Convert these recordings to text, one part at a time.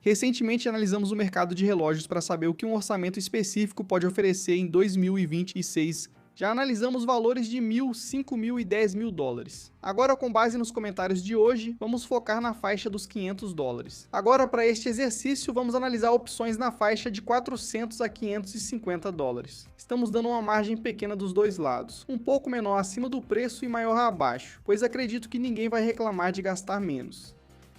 Recentemente analisamos o mercado de relógios para saber o que um orçamento específico pode oferecer em 2026. Já analisamos valores de 1.000, 5.000 e 10.000 dólares. Agora, com base nos comentários de hoje, vamos focar na faixa dos 500 dólares. Agora, para este exercício, vamos analisar opções na faixa de 400 a 550 dólares. Estamos dando uma margem pequena dos dois lados, um pouco menor acima do preço e maior abaixo, pois acredito que ninguém vai reclamar de gastar menos.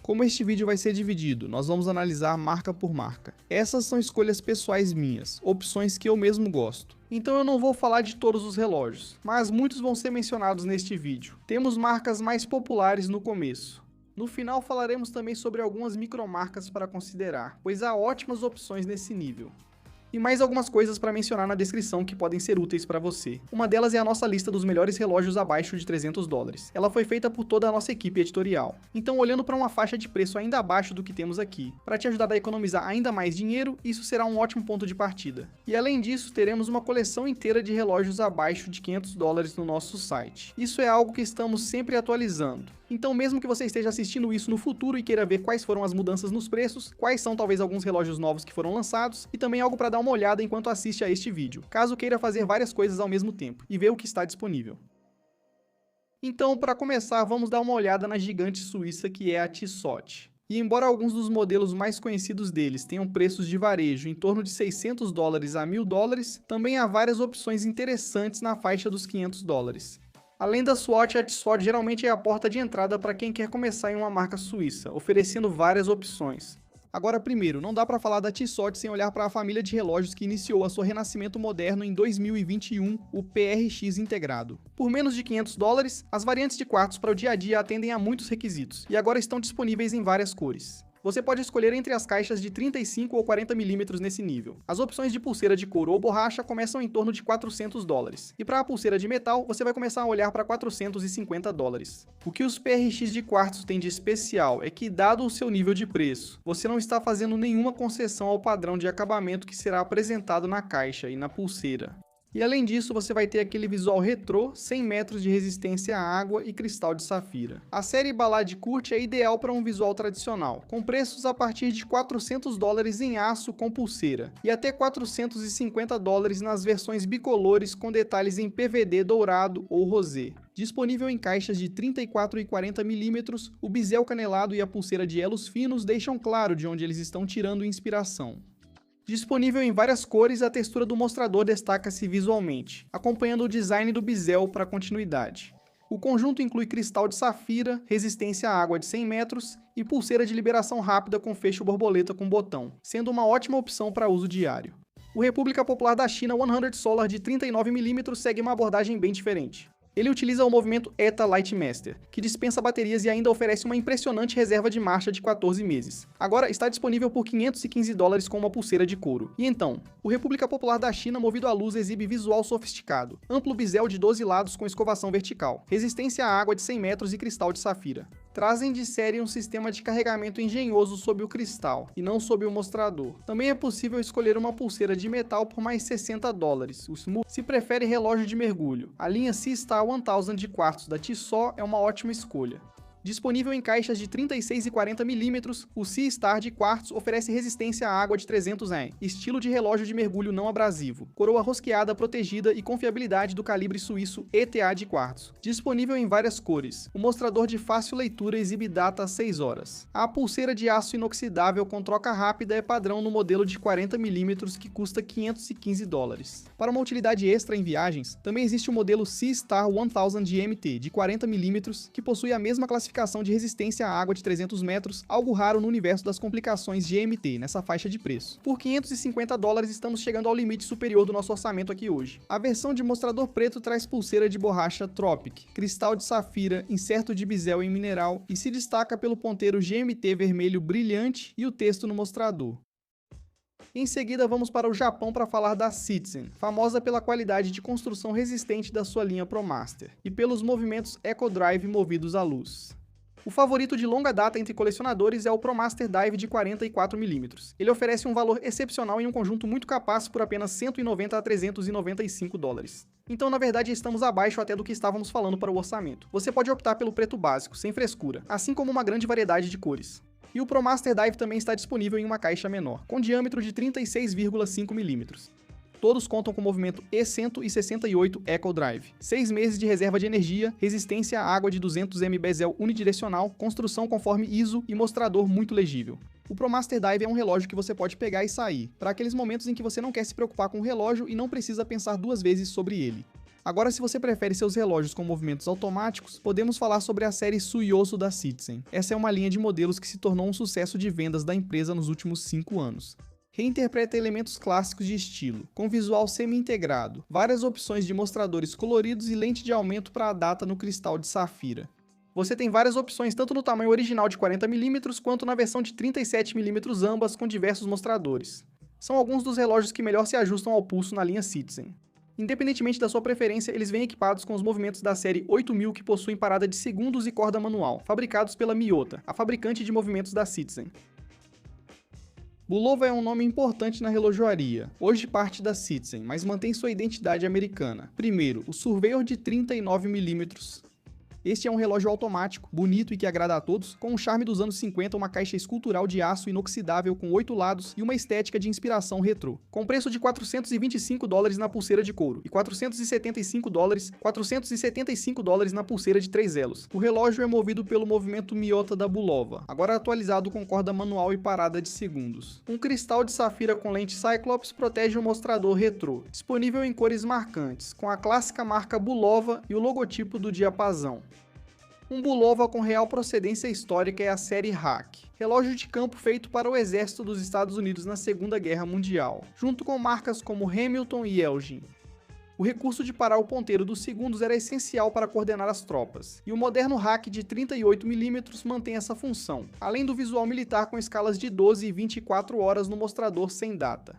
Como este vídeo vai ser dividido, nós vamos analisar marca por marca. Essas são escolhas pessoais minhas, opções que eu mesmo gosto. Então eu não vou falar de todos os relógios, mas muitos vão ser mencionados neste vídeo. Temos marcas mais populares no começo. No final falaremos também sobre algumas micromarcas para considerar, pois há ótimas opções nesse nível. E mais algumas coisas para mencionar na descrição que podem ser úteis para você. Uma delas é a nossa lista dos melhores relógios abaixo de 300 dólares. Ela foi feita por toda a nossa equipe editorial. Então, olhando para uma faixa de preço ainda abaixo do que temos aqui, para te ajudar a economizar ainda mais dinheiro, isso será um ótimo ponto de partida. E além disso, teremos uma coleção inteira de relógios abaixo de 500 dólares no nosso site. Isso é algo que estamos sempre atualizando. Então, mesmo que você esteja assistindo isso no futuro e queira ver quais foram as mudanças nos preços, quais são talvez alguns relógios novos que foram lançados, e também algo para dar uma olhada enquanto assiste a este vídeo, caso queira fazer várias coisas ao mesmo tempo, e ver o que está disponível. Então, para começar, vamos dar uma olhada na gigante suíça que é a Tissot. E embora alguns dos modelos mais conhecidos deles tenham preços de varejo em torno de 600 dólares a 1.000 dólares, também há várias opções interessantes na faixa dos 500 dólares. Além da Swatch, a Tissot geralmente é a porta de entrada para quem quer começar em uma marca suíça, oferecendo várias opções. Agora, primeiro, não dá para falar da Tissot sem olhar para a família de relógios que iniciou a seu renascimento moderno em 2021, o PRX integrado. Por menos de 500 dólares, as variantes de quartos para o dia a dia atendem a muitos requisitos, e agora estão disponíveis em várias cores. Você pode escolher entre as caixas de 35 ou 40 mm nesse nível. As opções de pulseira de couro ou borracha começam em torno de 400 dólares. E para a pulseira de metal, você vai começar a olhar para 450 dólares. O que os PRX de quartzo têm de especial é que, dado o seu nível de preço, você não está fazendo nenhuma concessão ao padrão de acabamento que será apresentado na caixa e na pulseira. E além disso, você vai ter aquele visual retrô, 100 metros de resistência à água e cristal de safira. A série Ballade Curte é ideal para um visual tradicional, com preços a partir de 400 dólares em aço com pulseira, e até 450 dólares nas versões bicolores com detalhes em PVD dourado ou rosé. Disponível em caixas de 34 e 40 mm, o bisel canelado e a pulseira de elos finos deixam claro de onde eles estão tirando inspiração. Disponível em várias cores, a textura do mostrador destaca-se visualmente, acompanhando o design do bisel para continuidade. O conjunto inclui cristal de safira, resistência à água de 100 metros e pulseira de liberação rápida com fecho borboleta com botão, sendo uma ótima opção para uso diário. O República Popular da China 100 Solar de 39 mm segue uma abordagem bem diferente. Ele utiliza o movimento ETA Lightmaster, que dispensa baterias e ainda oferece uma impressionante reserva de marcha de 14 meses. Agora está disponível por 515 dólares com uma pulseira de couro. E então, o República Popular da China movido à luz exibe visual sofisticado, amplo bisel de 12 lados com escovação vertical, resistência à água de 100 metros e cristal de safira. Trazem de série um sistema de carregamento engenhoso sob o cristal, e não sob o mostrador. Também é possível escolher uma pulseira de metal por mais 60 dólares, o Smooth, se prefere relógio de mergulho. A linha Seastar 1000 de quartzo da Tissot é uma ótima escolha. Disponível em caixas de 36 e 40 mm, o Seastar de quartzo oferece resistência à água de 300 N, estilo de relógio de mergulho não abrasivo, coroa rosqueada protegida e confiabilidade do calibre suíço ETA de quartzo. Disponível em várias cores, o mostrador de fácil leitura exibe data às 6 horas. A pulseira de aço inoxidável com troca rápida é padrão no modelo de 40 mm que custa 515 dólares. Para uma utilidade extra em viagens, também existe o modelo Seastar 1000 GMT de 40 mm que possui a mesma classificação de resistência à água de 300 metros, algo raro no universo das complicações GMT, nessa faixa de preço. Por 550 dólares estamos chegando ao limite superior do nosso orçamento aqui hoje. A versão de mostrador preto traz pulseira de borracha Tropic, cristal de safira, inserto de bisel em mineral e se destaca pelo ponteiro GMT vermelho brilhante e o texto no mostrador. Em seguida, vamos para o Japão para falar da Citizen, famosa pela qualidade de construção resistente da sua linha ProMaster e pelos movimentos Eco Drive movidos à luz. O favorito de longa data entre colecionadores é o ProMaster Dive de 44 mm. Ele oferece um valor excepcional em um conjunto muito capaz por apenas 190 a 395 dólares. Então, na verdade, estamos abaixo até do que estávamos falando para o orçamento. Você pode optar pelo preto básico, sem frescura, assim como uma grande variedade de cores. E o ProMaster Dive também está disponível em uma caixa menor, com diâmetro de 36,5 mm. Todos contam com movimento E168 Eco Drive, 6 meses de reserva de energia, resistência à água de 200 m bezel unidirecional, construção conforme ISO e mostrador muito legível. O ProMaster Dive é um relógio que você pode pegar e sair, para aqueles momentos em que você não quer se preocupar com o relógio e não precisa pensar duas vezes sobre ele. Agora, se você prefere seus relógios com movimentos automáticos, podemos falar sobre a série Suiyoso da Citizen. Essa é uma linha de modelos que se tornou um sucesso de vendas da empresa nos últimos 5 anos. Reinterpreta elementos clássicos de estilo, com visual semi-integrado, várias opções de mostradores coloridos e lente de aumento para a data no cristal de safira. Você tem várias opções tanto no tamanho original de 40 mm quanto na versão de 37 mm ambas com diversos mostradores. São alguns dos relógios que melhor se ajustam ao pulso na linha Citizen. Independentemente da sua preferência, eles vêm equipados com os movimentos da série 8000 que possuem parada de segundos e corda manual, fabricados pela Miyota, a fabricante de movimentos da Citizen. Bulova é um nome importante na relojoaria, hoje parte da Citizen, mas mantém sua identidade americana. Primeiro, o Surveyor de 39 mm. Este é um relógio automático, bonito e que agrada a todos, com o charme dos anos 50, uma caixa escultural de aço inoxidável com 8 lados e uma estética de inspiração retrô. Com preço de $425 na pulseira de couro e $475 na pulseira de 3 elos. O relógio é movido pelo movimento Miyota da Bulova, agora atualizado com corda manual e parada de segundos. Um cristal de safira com lente Cyclops protege o mostrador retrô, disponível em cores marcantes, com a clássica marca Bulova e o logotipo do diapasão. Um Bulova com real procedência histórica é a série Hack, relógio de campo feito para o exército dos Estados Unidos na Segunda Guerra Mundial, junto com marcas como Hamilton e Elgin. O recurso de parar o ponteiro dos segundos era essencial para coordenar as tropas, e o moderno Hack de 38 mm mantém essa função, além do visual militar com escalas de 12 e 24 horas no mostrador sem data.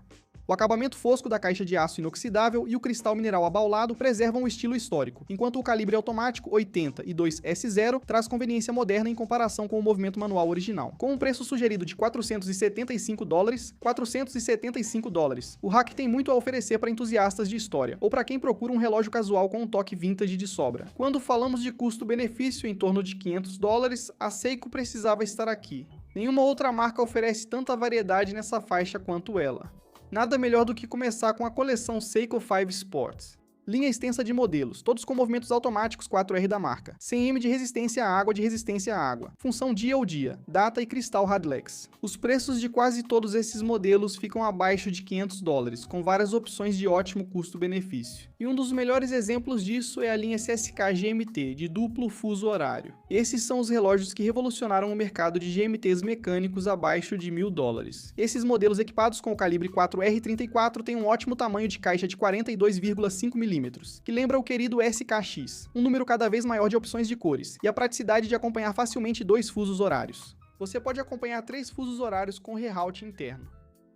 O acabamento fosco da caixa de aço inoxidável e o cristal mineral abaulado preservam o estilo histórico, enquanto o calibre automático 80 e 2S0 traz conveniência moderna em comparação com o movimento manual original. Com um preço sugerido de $475, o Hack tem muito a oferecer para entusiastas de história, ou para quem procura um relógio casual com um toque vintage de sobra. Quando falamos de custo-benefício em torno de $500, a Seiko precisava estar aqui. Nenhuma outra marca oferece tanta variedade nessa faixa quanto ela. Nada melhor do que começar com a coleção Seiko 5 Sports. Linha extensa de modelos, todos com movimentos automáticos 4R da marca. 100M de resistência à água. Função dia ou dia, data e cristal Radlex. Os preços de quase todos esses modelos ficam abaixo de $500, com várias opções de ótimo custo-benefício. E um dos melhores exemplos disso é a linha CSK GMT, de duplo fuso horário. Esses são os relógios que revolucionaram o mercado de GMTs mecânicos abaixo de $1.000. Esses modelos equipados com o calibre 4R34 têm um ótimo tamanho de caixa de 42,5 mm, que lembra o querido SKX, um número cada vez maior de opções de cores, e a praticidade de acompanhar facilmente 2 fusos horários. Você pode acompanhar 3 fusos horários com reroute interno.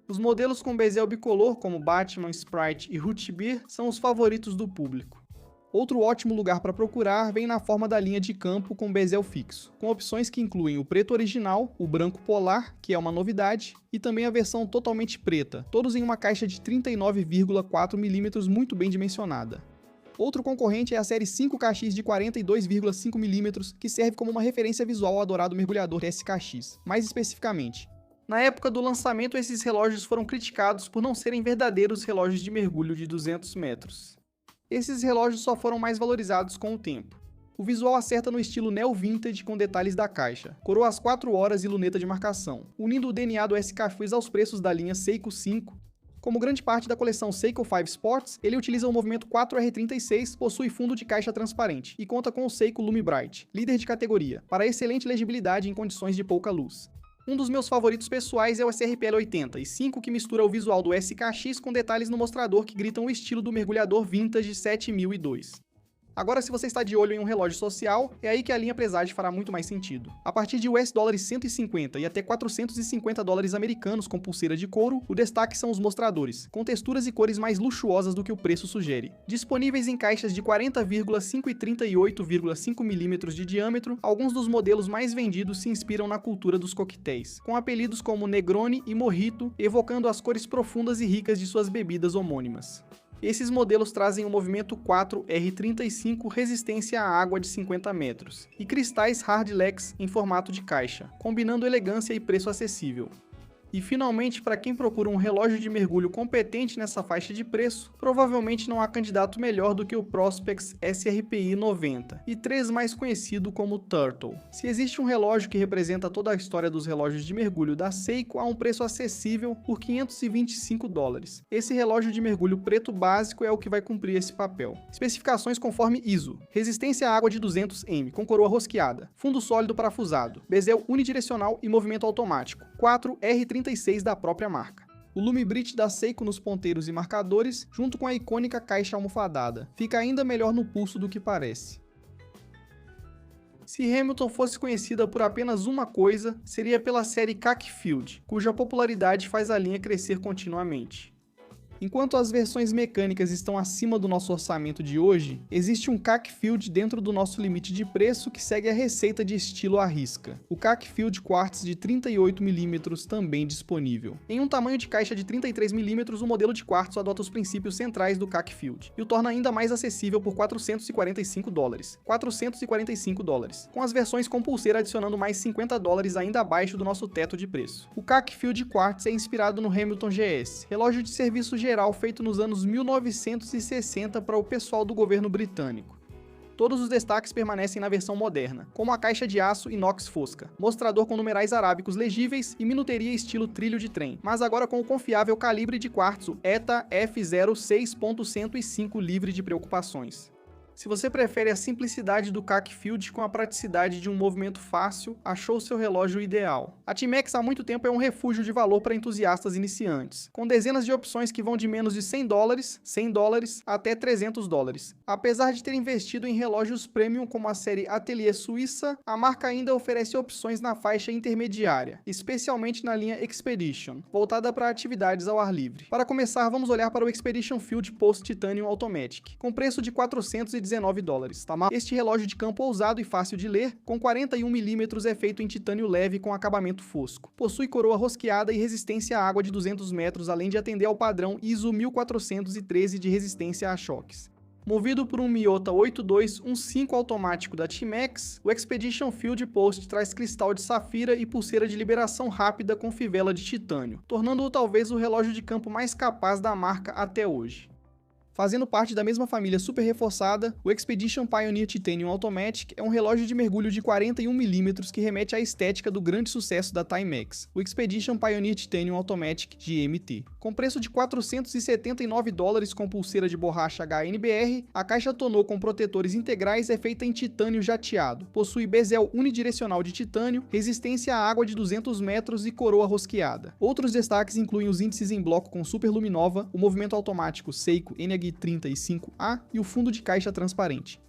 Os modelos com bezel bicolor, como Batman, Sprite e Root-Beer, são os favoritos do público. Outro ótimo lugar para procurar vem na forma da linha de campo com bezel fixo, com opções que incluem o preto original, o branco polar, que é uma novidade, e também a versão totalmente preta, todos em uma caixa de 39,4 mm muito bem dimensionada. Outro concorrente é a série 5KX de 42,5 mm, que serve como uma referência visual ao adorado mergulhador SKX, mais especificamente. Na época do lançamento, esses relógios foram criticados por não serem verdadeiros relógios de mergulho de 200 metros. Esses relógios só foram mais valorizados com o tempo. O visual acerta no estilo neo-vintage com detalhes da caixa, coroa às 4 horas e luneta de marcação, unindo o DNA do SKX aos preços da linha Seiko 5. Como grande parte da coleção Seiko 5 Sports, ele utiliza o movimento 4R36, possui fundo de caixa transparente e conta com o Seiko Lumi Bright, líder de categoria, para excelente legibilidade em condições de pouca luz. Um dos meus favoritos pessoais é o SRPL 85, que mistura o visual do SKX com detalhes no mostrador que gritam o estilo do mergulhador vintage 7002. Agora, se você está de olho em um relógio social, é aí que a linha Presage fará muito mais sentido. A partir de $150 e até $450 americanos com pulseira de couro, o destaque são os mostradores, com texturas e cores mais luxuosas do que o preço sugere. Disponíveis em caixas de 40,5 e 38,5 mm de diâmetro, alguns dos modelos mais vendidos se inspiram na cultura dos coquetéis, com apelidos como Negroni e Mojito, evocando as cores profundas e ricas de suas bebidas homônimas. Esses modelos trazem o movimento 4R35 resistência à água de 50 metros e cristais Hardlex em formato de caixa, combinando elegância e preço acessível. E finalmente, para quem procura um relógio de mergulho competente nessa faixa de preço, provavelmente não há candidato melhor do que o Prospex SRPI 90, e 3 mais conhecido como Turtle. Se existe um relógio que representa toda a história dos relógios de mergulho da Seiko a um preço acessível por $525. Esse relógio de mergulho preto básico é o que vai cumprir esse papel. Especificações conforme ISO: resistência à água de 200 m, com coroa rosqueada, fundo sólido parafusado, bezel unidirecional e movimento automático, 4R35 da própria marca. O Lumibrit da Seiko nos ponteiros e marcadores, junto com a icônica caixa almofadada, fica ainda melhor no pulso do que parece. Se Hamilton fosse conhecida por apenas uma coisa, seria pela série CAC Field, cuja popularidade faz a linha crescer continuamente. Enquanto as versões mecânicas estão acima do nosso orçamento de hoje, existe um CAC Field dentro do nosso limite de preço que segue a receita de estilo à risca. O CAC Field Quartz de 38mm também disponível. Em um tamanho de caixa de 33mm, o modelo de quartzo adota os princípios centrais do CAC Field e o torna ainda mais acessível por $445. $445, com as versões com pulseira adicionando mais $50 ainda abaixo do nosso teto de preço. O CAC Field Quartz é inspirado no Hamilton GS, relógio de serviço geral feito nos anos 1960 para o pessoal do governo britânico. Todos os destaques permanecem na versão moderna, como a caixa de aço inox fosca, mostrador com numerais arábicos legíveis e minuteria estilo trilho de trem, mas agora com o confiável calibre de quartzo ETA F0 6.105 livre de preocupações. Se você prefere a simplicidade do CAC Field com a praticidade de um movimento fácil, achou seu relógio ideal. A Timex há muito tempo é um refúgio de valor para entusiastas iniciantes, com dezenas de opções que vão de menos de $100 até $300. Apesar de ter investido em relógios premium como a série Atelier Suíça, a marca ainda oferece opções na faixa intermediária, especialmente na linha Expedition, voltada para atividades ao ar livre. Para começar, vamos olhar para o Expedition Field Post Titanium Automatic, com preço de $419. Este relógio de campo ousado e fácil de ler, com 41mm, é feito em titânio leve com acabamento fosco. Possui coroa rosqueada e resistência à água de 200 metros, além de atender ao padrão ISO 1413 de resistência a choques. Movido por um Miyota 8215 automático da Timex, o Expedition Field Post traz cristal de safira e pulseira de liberação rápida com fivela de titânio, tornando-o talvez o relógio de campo mais capaz da marca até hoje. Fazendo parte da mesma família super reforçada, o Expedition Pioneer Titanium Automatic é um relógio de mergulho de 41mm que remete à estética do grande sucesso da Timex, o Expedition Pioneer Titanium Automatic GMT. Com preço de $479 com pulseira de borracha HNBR, a caixa tonneau com protetores integrais é feita em titânio jateado, possui bezel unidirecional de titânio, resistência à água de 200 metros e coroa rosqueada. Outros destaques incluem os índices em bloco com super luminova, o movimento automático Seiko NH35A e o fundo de caixa transparente.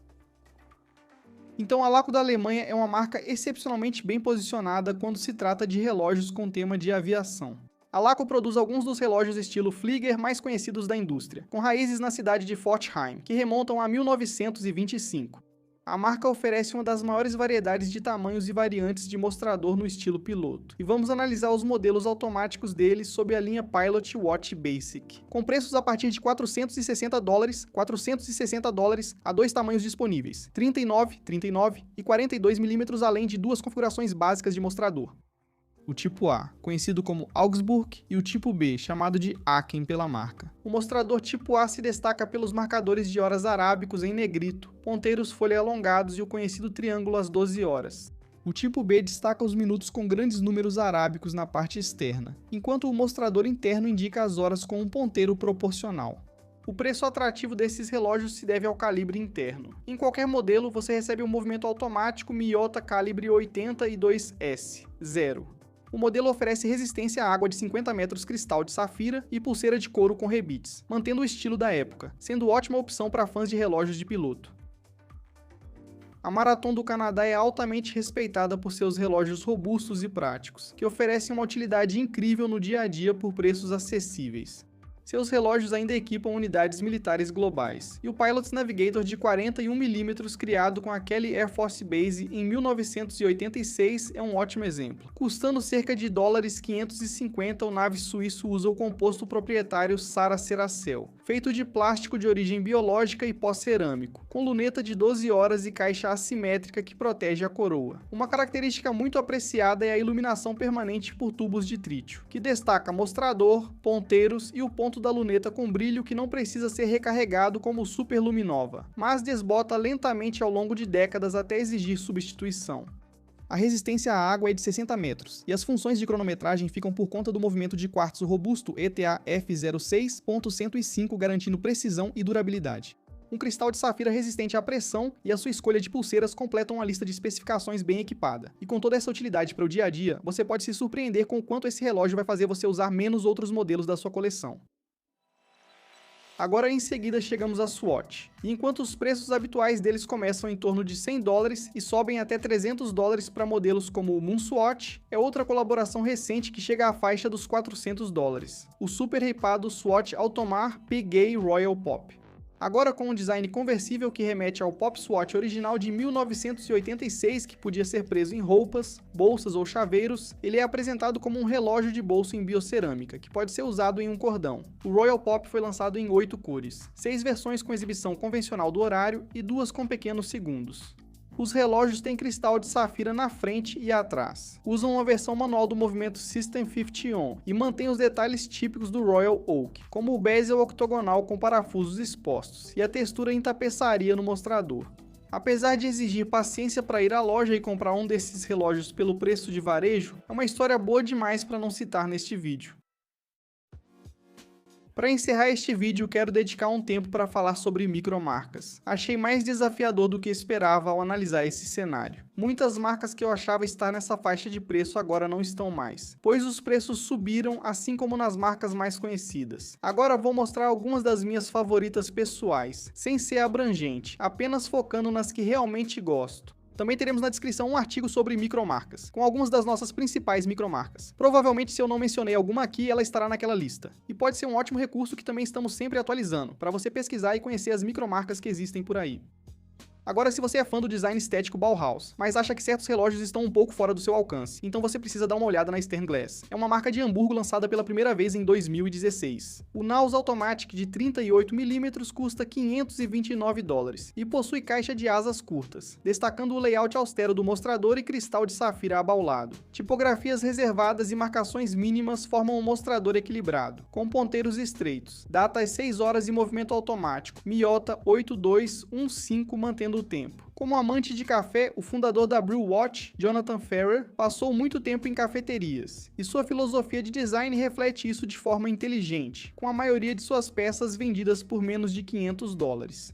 Então a Laco da Alemanha é uma marca excepcionalmente bem posicionada quando se trata de relógios com tema de aviação. A Laco produz alguns dos relógios estilo Flieger mais conhecidos da indústria, com raízes na cidade de Forchheim, que remontam a 1925. A marca oferece uma das maiores variedades de tamanhos e variantes de mostrador no estilo piloto, e vamos analisar os modelos automáticos deles sob a linha Pilot Watch Basic, com preços a partir de $460 a 2 tamanhos disponíveis, 39, 39 e 42mm, além de 2 configurações básicas de mostrador. O tipo A, conhecido como Augsburg, e o tipo B, chamado de Aachen pela marca. O mostrador tipo A se destaca pelos marcadores de horas arábicos em negrito, ponteiros folha alongados e o conhecido triângulo às 12 horas. O tipo B destaca os minutos com grandes números arábicos na parte externa, enquanto o mostrador interno indica as horas com um ponteiro proporcional. O preço atrativo desses relógios se deve ao calibre interno. Em qualquer modelo, você recebe um movimento automático Miyota calibre 82S, 0. O modelo oferece resistência à água de 50 metros cristal de safira e pulseira de couro com rebites, mantendo o estilo da época, sendo ótima opção para fãs de relógios de piloto. A Marathon do Canadá é altamente respeitada por seus relógios robustos e práticos, que oferecem uma utilidade incrível no dia a dia por preços acessíveis. Seus relógios ainda equipam unidades militares globais, e o Pilot's Navigator de 41 mm criado com a Kelly Air Force Base em 1986 é um ótimo exemplo. Custando cerca de $550, o nave suíço usa o composto proprietário Sara Ceracel, feito de plástico de origem biológica e pó-cerâmico, com luneta de 12 horas e caixa assimétrica que protege a coroa. Uma característica muito apreciada é a iluminação permanente por tubos de trítio, que destaca mostrador, ponteiros e o ponto da luneta com brilho que não precisa ser recarregado como o Superluminova, mas desbota lentamente ao longo de décadas até exigir substituição. A resistência à água é de 60 metros, e as funções de cronometragem ficam por conta do movimento de quartzo robusto ETA F06.105, garantindo precisão e durabilidade. Um cristal de safira resistente à pressão e a sua escolha de pulseiras completam uma lista de especificações bem equipada. E com toda essa utilidade para o dia a dia, você pode se surpreender com o quanto esse relógio vai fazer você usar menos outros modelos da sua coleção. Agora em seguida chegamos à Swatch, e enquanto os preços habituais deles começam em torno de $100 e sobem até $300 para modelos como o Moonswatch, é outra colaboração recente que chega à faixa dos $400, o super hypado Swatch Automar Piguet Royal Pop. Agora com um design conversível que remete ao Pop Swatch original de 1986, que podia ser preso em roupas, bolsas ou chaveiros, ele é apresentado como um relógio de bolso em biocerâmica, que pode ser usado em um cordão. O Royal Pop foi lançado em 8 cores, 6 versões com exibição convencional do horário e 2 com pequenos segundos. Os relógios têm cristal de safira na frente e atrás. Usam uma versão manual do movimento System 50 On e mantêm os detalhes típicos do Royal Oak, como o bezel octogonal com parafusos expostos e a textura em tapeçaria no mostrador. Apesar de exigir paciência para ir à loja e comprar um desses relógios pelo preço de varejo, é uma história boa demais para não citar neste vídeo. Para encerrar este vídeo, quero dedicar um tempo para falar sobre micromarcas. Achei mais desafiador do que esperava ao analisar esse cenário. Muitas marcas que eu achava estar nessa faixa de preço agora não estão mais, pois os preços subiram, assim como nas marcas mais conhecidas. Agora vou mostrar algumas das minhas favoritas pessoais, sem ser abrangente, apenas focando nas que realmente gosto. Também teremos na descrição um artigo sobre micromarcas, com algumas das nossas principais micromarcas. Provavelmente, se eu não mencionei alguma aqui, ela estará naquela lista. E pode ser um ótimo recurso que também estamos sempre atualizando, para você pesquisar e conhecer as micromarcas que existem por aí. Agora, se você é fã do design estético Bauhaus, mas acha que certos relógios estão um pouco fora do seu alcance, então você precisa dar uma olhada na Stern Glass. É uma marca de Hamburgo lançada pela primeira vez em 2016. O Naus Automatic de 38 mm custa $529 e possui caixa de asas curtas, destacando o layout austero do mostrador e cristal de safira abaulado. Tipografias reservadas e marcações mínimas formam um mostrador equilibrado, com ponteiros estreitos, data às 6 horas e movimento automático, Miyota 8215 mantendo o tempo. Como amante de café, o fundador da Brew Watch, Jonathan Ferrer, passou muito tempo em cafeterias, e sua filosofia de design reflete isso de forma inteligente, com a maioria de suas peças vendidas por menos de $500.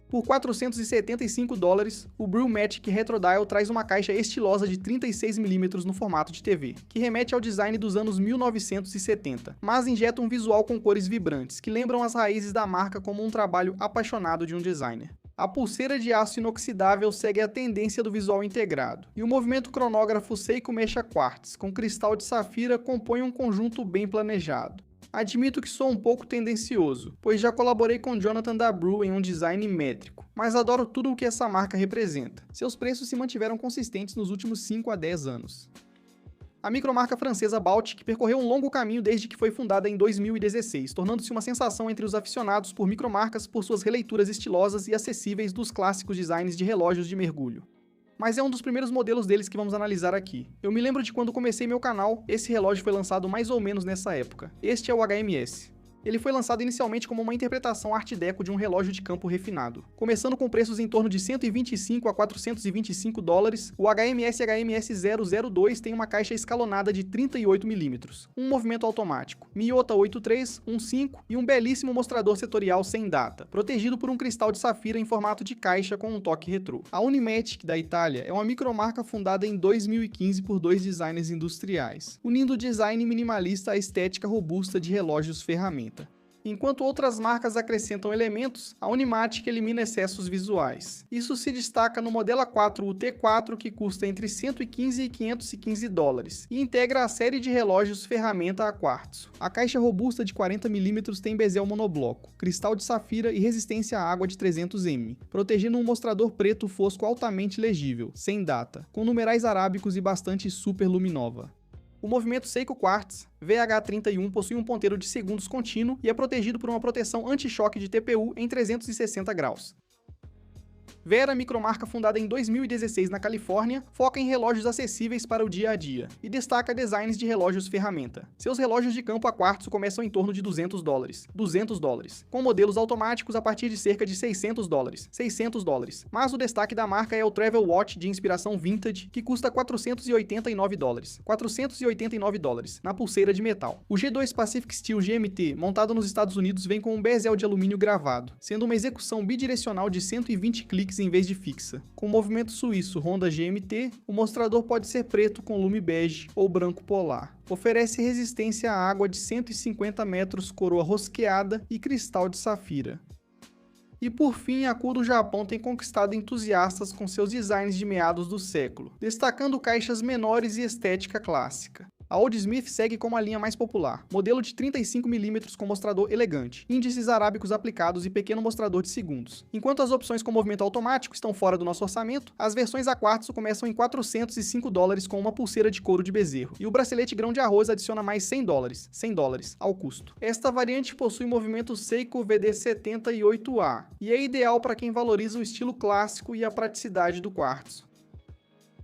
Por $475, o Brewmatic Retrodial traz uma caixa estilosa de 36 mm no formato de TV, que remete ao design dos anos 1970, mas injeta um visual com cores vibrantes, que lembram as raízes da marca como um trabalho apaixonado de um designer. A pulseira de aço inoxidável segue a tendência do visual integrado, e o movimento cronógrafo Seiko Mecha Quartz, com cristal de safira, compõe um conjunto bem planejado. Admito que sou um pouco tendencioso, pois já colaborei com Jonathan da Brew em um design métrico, mas adoro tudo o que essa marca representa. Seus preços se mantiveram consistentes nos últimos 5 a 10 anos. A micromarca francesa Baltic percorreu um longo caminho desde que foi fundada em 2016, tornando-se uma sensação entre os aficionados por micromarcas por suas releituras estilosas e acessíveis dos clássicos designs de relógios de mergulho. Mas é um dos primeiros modelos deles que vamos analisar aqui. Eu me lembro de quando comecei meu canal, esse relógio foi lançado mais ou menos nessa época. Este é o HMS. Ele foi lançado inicialmente como uma interpretação Art Deco de um relógio de campo refinado. Começando com preços em torno de $125 a $425, o HMS 002 tem uma caixa escalonada de 38 mm, um movimento automático, Miyota 8315 e um belíssimo mostrador setorial sem data, protegido por um cristal de safira em formato de caixa com um toque retrô. A Unimatic da Itália é uma micromarca fundada em 2015 por dois designers industriais, unindo o design minimalista à estética robusta de relógios ferramenta. Enquanto outras marcas acrescentam elementos, a Unimatic elimina excessos visuais. Isso se destaca no Modelo A4 UT4, que custa entre 115 e 515 dólares, e integra a série de relógios ferramenta a quartzo. A caixa robusta de 40 mm tem bezel monobloco, cristal de safira e resistência à água de 300 m, protegendo um mostrador preto fosco altamente legível, sem data, com numerais arábicos e bastante superluminova. O movimento Seiko Quartz VH31 possui um ponteiro de segundos contínuo e é protegido por uma proteção anti-choque de TPU em 360 graus. Vera, micromarca fundada em 2016 na Califórnia, foca em relógios acessíveis para o dia a dia e destaca designs de relógios ferramenta. Seus relógios de campo a quartzo começam em torno de 200 dólares, com modelos automáticos a partir de cerca de 600 dólares. Mas o destaque da marca é o Travel Watch de inspiração vintage, que custa 489 dólares, na pulseira de metal. O G2 Pacific Steel GMT, montado nos Estados Unidos, vem com um bezel de alumínio gravado, sendo uma execução bidirecional de 120 cliques em vez de fixa. Com o movimento suíço Honda GMT, o mostrador pode ser preto com lume bege ou branco polar. Oferece resistência à água de 150 metros, coroa rosqueada e cristal de safira. E por fim, a Kuro Japão tem conquistado entusiastas com seus designs de meados do século, destacando caixas menores e estética clássica. A Old Smith segue como a linha mais popular, modelo de 35 mm com mostrador elegante, índices arábicos aplicados e pequeno mostrador de segundos. Enquanto as opções com movimento automático estão fora do nosso orçamento, as versões a quartzo começam em 405 dólares com uma pulseira de couro de bezerro, e o bracelete grão de arroz adiciona mais 100 dólares ao custo. Esta variante possui movimento Seiko VD78A, e é ideal para quem valoriza o estilo clássico e a praticidade do quartzo.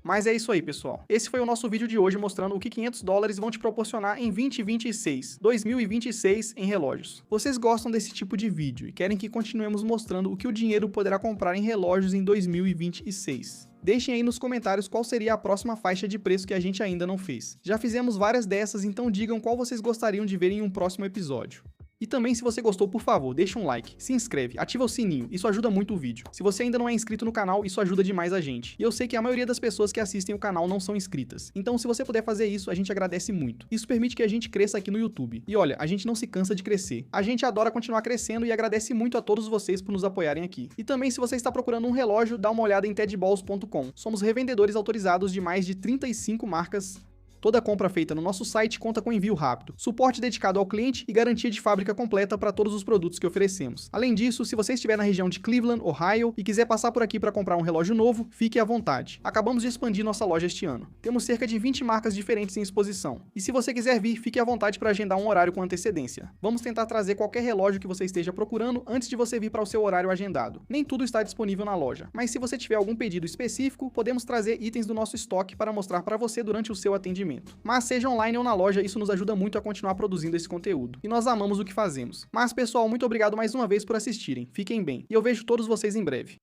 Mas é isso aí, pessoal. Esse foi o nosso vídeo de hoje mostrando o que 500 dólares vão te proporcionar em 2026 em relógios. Vocês gostam desse tipo de vídeo e querem que continuemos mostrando o que o dinheiro poderá comprar em relógios em 2026? Deixem aí nos comentários qual seria a próxima faixa de preço que a gente ainda não fez. Já fizemos várias dessas, então digam qual vocês gostariam de ver em um próximo episódio. E também, se você gostou, por favor, deixa um like, se inscreve, ativa o sininho, isso ajuda muito o vídeo. Se você ainda não é inscrito no canal, isso ajuda demais a gente. E eu sei que a maioria das pessoas que assistem o canal não são inscritas. Então, se você puder fazer isso, a gente agradece muito. Isso permite que a gente cresça aqui no YouTube. E olha, a gente não se cansa de crescer. A gente adora continuar crescendo e agradece muito a todos vocês por nos apoiarem aqui. E também, se você está procurando um relógio, dá uma olhada em tedballs.com. Somos revendedores autorizados de mais de 35 marcas. Toda compra feita no nosso site conta com envio rápido, suporte dedicado ao cliente e garantia de fábrica completa para todos os produtos que oferecemos. Além disso, se você estiver na região de Cleveland, Ohio, e quiser passar por aqui para comprar um relógio novo, fique à vontade. Acabamos de expandir nossa loja este ano. Temos cerca de 20 marcas diferentes em exposição. E se você quiser vir, fique à vontade para agendar um horário com antecedência. Vamos tentar trazer qualquer relógio que você esteja procurando antes de você vir para o seu horário agendado. Nem tudo está disponível na loja, mas se você tiver algum pedido específico, podemos trazer itens do nosso estoque para mostrar para você durante o seu atendimento. Mas seja online ou na loja, isso nos ajuda muito a continuar produzindo esse conteúdo. E nós amamos o que fazemos. Mas pessoal, muito obrigado mais uma vez por assistirem. Fiquem bem. E eu vejo todos vocês em breve.